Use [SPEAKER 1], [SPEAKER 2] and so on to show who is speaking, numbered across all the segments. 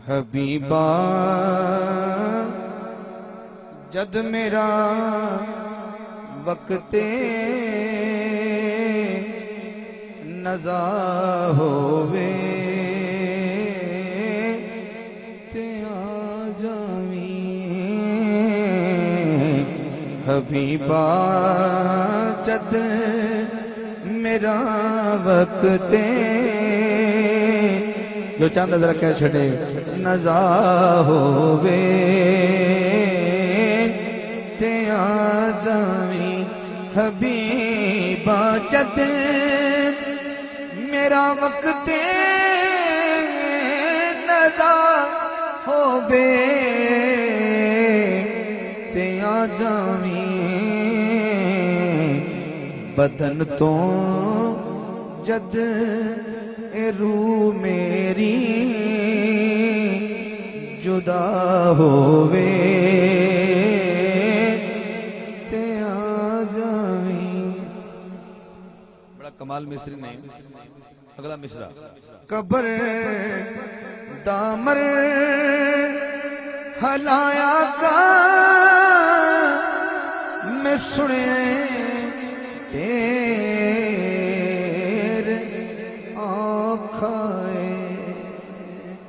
[SPEAKER 1] حبیبا جد میرا وقت نزا ہووے تے آ جاویں حبیبا جد میرا وقت جو چاندہ ذرا کہہ چھڑے نزا ہووے تے آ جاویں حبیبا جد میرا وقت نزا ہووے تے آ جاویں بدن تو جد روح میری جدا ہووے تے آ جاویں. بڑا کمال مصری نہیں. اگلا مصرع قبر دامر ہلایا کا میں سنے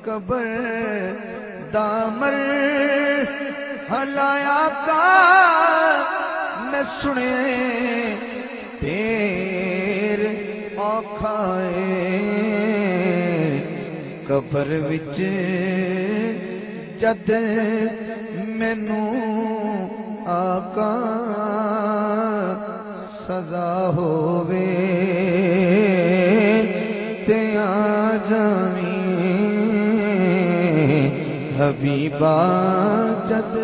[SPEAKER 1] قبر دامر ہلایا کا میں سنے پیر آکھائے قبر وچ جد مینوں آقا سزا ہووے تے آ جاویں حبیبا جد